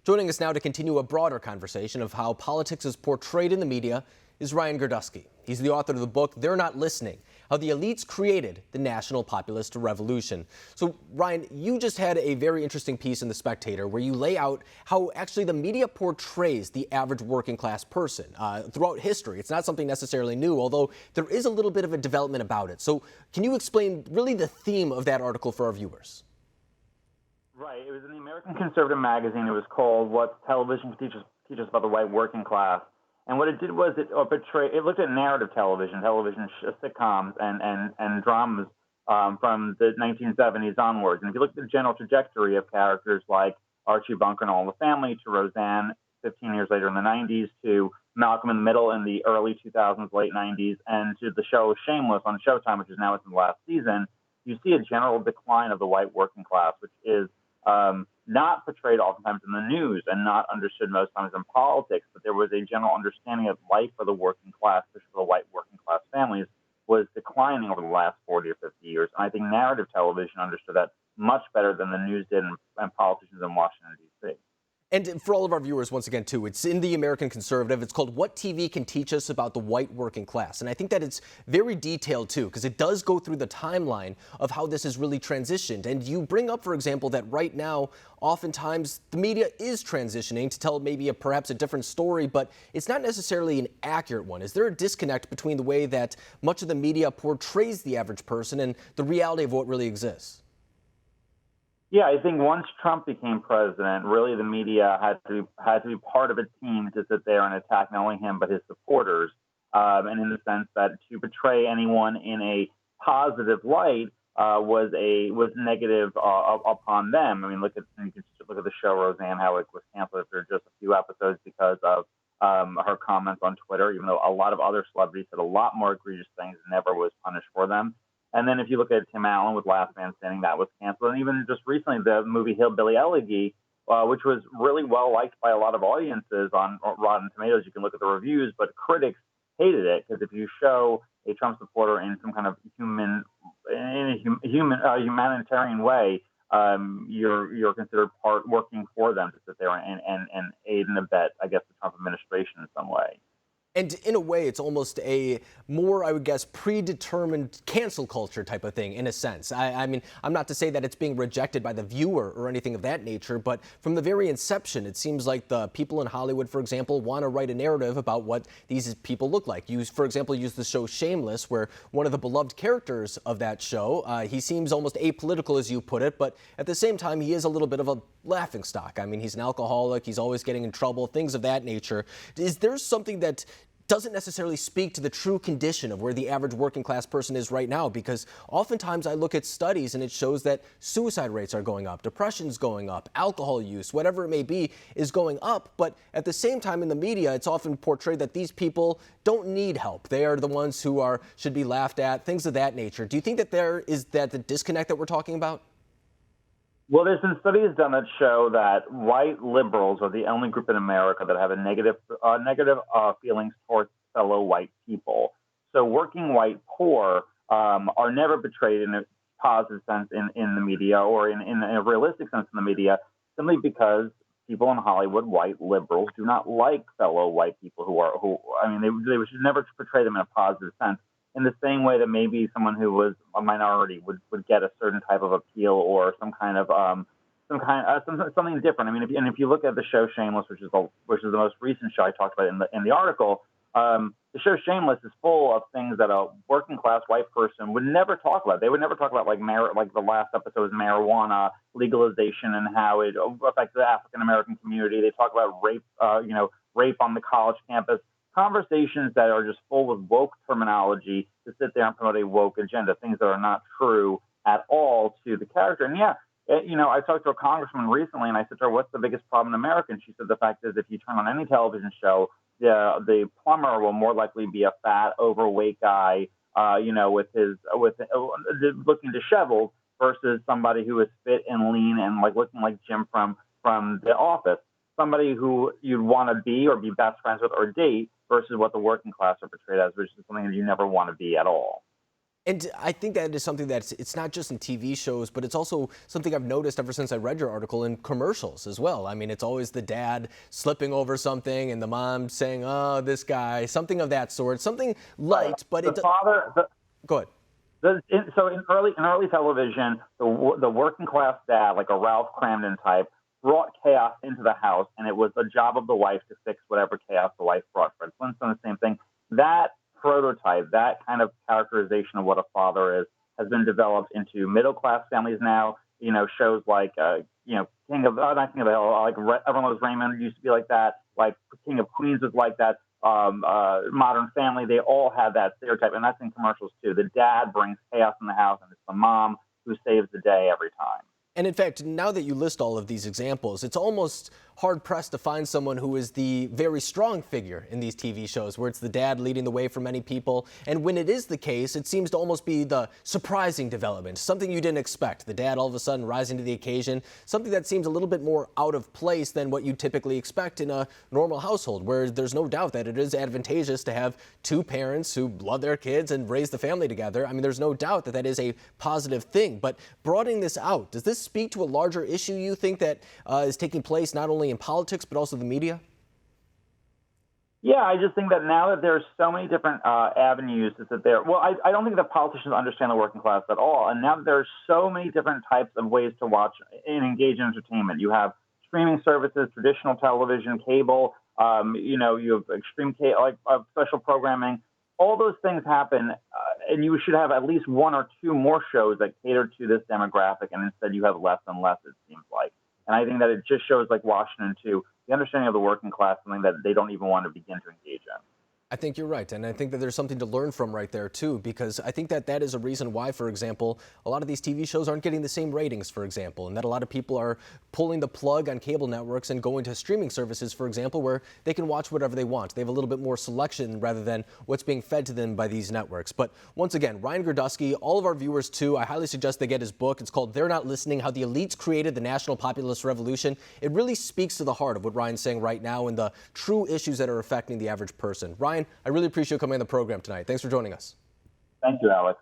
Joining us now to continue a broader conversation of how politics is portrayed in the media is Ryan Girdusky. He's the author of the book, They're Not Listening, How the Elites Created the National Populist Revolution. So, Ryan, you just had a very interesting piece in The Spectator where you lay out how actually the media portrays the average working class person throughout history. It's not something necessarily new, although there is a little bit of a development about it. So can you explain really the theme of that article for our viewers? Right. It was in the American Conservative magazine. It was called What Television Can Teach Us About the White Working Class. And what it did was it looked at narrative television sitcoms and dramas from the 1970s onwards. And if you look at the general trajectory of characters like Archie Bunker and All in the Family, to Roseanne 15 years later in the 90s, to Malcolm in the Middle in the early 2000s, late 90s, and to the show Shameless on Showtime, which is now its last season, you see a general decline of the white working class, which is not portrayed oftentimes in the news and not understood most times in politics, but there was a general understanding of life for the working class, especially for the white working class families, was declining over the last 40 or 50 years. And I think narrative television understood that much better than the news did and politicians in Washington, D.C. And for all of our viewers, once again, too, it's in the American Conservative. It's called What TV Can Teach Us About the White Working Class. And I think that it's very detailed, too, because it does go through the timeline of how this has really transitioned. And you bring up, for example, that right now, oftentimes the media is transitioning to tell maybe perhaps a different story, but it's not necessarily an accurate one. Is there a disconnect between the way that much of the media portrays the average person and the reality of what really exists? Yeah, I think once Trump became president, really the media had to be part of a team to sit there and attack not only him but his supporters, and in the sense that to portray anyone in a positive light was negative upon them. I mean, you can just look at the show Roseanne, how it was canceled after just a few episodes because of her comments on Twitter, even though a lot of other celebrities said a lot more egregious things and never was punished for them. And then if you look at Tim Allen with Last Man Standing, that was canceled. And even just recently, the movie Hillbilly Elegy, which was really well liked by a lot of audiences on Rotten Tomatoes. You can look at the reviews, but critics hated it because if you show a Trump supporter in some kind of humanitarian way, you're considered working for them to sit there and aid and abet, I guess, the Trump administration in some way. And in a way, it's almost a more, I would guess, predetermined cancel culture type of thing, in a sense. I mean, I'm not to say that it's being rejected by the viewer or anything of that nature, but from the very inception, it seems like the people in Hollywood, for example, want to write a narrative about what these people look like. For example, use the show Shameless, where one of the beloved characters of that show, he seems almost apolitical, as you put it, but at the same time, he is a little bit of a laughingstock. I mean, he's an alcoholic, he's always getting in trouble, things of that nature. Is there something that doesn't necessarily speak to the true condition of where the average working class person is right now? Because oftentimes I look at studies and it shows that suicide rates are going up, depression's going up, alcohol use, whatever it may be, is going up. But at the same time in the media, it's often portrayed that these people don't need help. They are the ones who should be laughed at, things of that nature. Do you think that there is the disconnect that we're talking about? Well, there's been studies done that show that white liberals are the only group in America that have a negative feelings towards fellow white people. So working white poor are never portrayed in a positive sense in the media or in a realistic sense in the media, simply because people in Hollywood, white liberals, do not like fellow white people they should never portray them in a positive sense. In the same way that maybe someone who was a minority would get a certain type of appeal or something different. I mean, if you look at the show Shameless, which is the most recent show I talked about in the article, the show Shameless is full of things that a working class white person would never talk about. They would never talk about like the last episode was marijuana legalization and how it affects the African American community. They talk about rape on the college campus. Conversations that are just full of woke terminology to sit there and promote a woke agenda, things that are not true at all to the character. And I talked to a congresswoman recently and I said to her, what's the biggest problem in America? And she said the fact is if you turn on any television show, the plumber will more likely be a fat, overweight guy, looking disheveled versus somebody who is fit and lean and like looking like Jim from The Office. Somebody who you'd want to be or be best friends with or date versus what the working class are portrayed as, which is something that you never want to be at all. And I think that is something that's, it's not just in TV shows, but it's also something I've noticed ever since I read your article in commercials as well. I mean, it's always the dad slipping over something and the mom saying, oh, this guy, something of that sort, something light, but the father. Go ahead. So in early television, the working class dad, like a Ralph Cramden type, brought chaos into the house, and it was the job of the wife to fix whatever chaos the wife brought. Fred Flintstone, the same thing. That prototype, that kind of characterization of what a father is, has been developed into middle class families now. You know, shows like not King of the Hill, like Everyone Loves Raymond used to be like that. Like King of Queens was like that. Modern Family, they all have that stereotype, and that's in commercials too. The dad brings chaos in the house, and it's the mom who saves the day every time. And in fact, now that you list all of these examples, it's almost hard-pressed to find someone who is the very strong figure in these TV shows, where it's the dad leading the way for many people. And when it is the case, it seems to almost be the surprising development, something you didn't expect. The dad all of a sudden rising to the occasion, something that seems a little bit more out of place than what you typically expect in a normal household, where there's no doubt that it is advantageous to have two parents who love their kids and raise the family together. I mean, there's no doubt that that is a positive thing. But broadening this out, does this speak to a larger issue you think that is taking place not only in politics but also the media? Yeah, I just think that now that there's so many different avenues that there, well, I don't think that politicians understand the working class at all. And now that there's so many different types of ways to watch and engage in entertainment. You have streaming services, traditional television, cable, you have extreme special programming. All those things happen, and you should have at least one or two more shows that cater to this demographic, and instead you have less and less, it seems like. And I think that it just shows, like Washington, too, the understanding of the working class, something that they don't even want to begin to engage in. I think you're right, and I think that there's something to learn from right there, too, because I think that that is a reason why, for example, a lot of these TV shows aren't getting the same ratings, for example, and that a lot of people are pulling the plug on cable networks and going to streaming services, for example, where they can watch whatever they want. They have a little bit more selection rather than what's being fed to them by these networks. But once again, Ryan Girdusky, all of our viewers, too, I highly suggest they get his book. It's called They're Not Listening: How the Elites Created the National Populist Revolution. It really speaks to the heart of what Ryan's saying right now and the true issues that are affecting the average person. Ryan, I really appreciate you coming on the program tonight. Thanks for joining us. Thank you, Alex.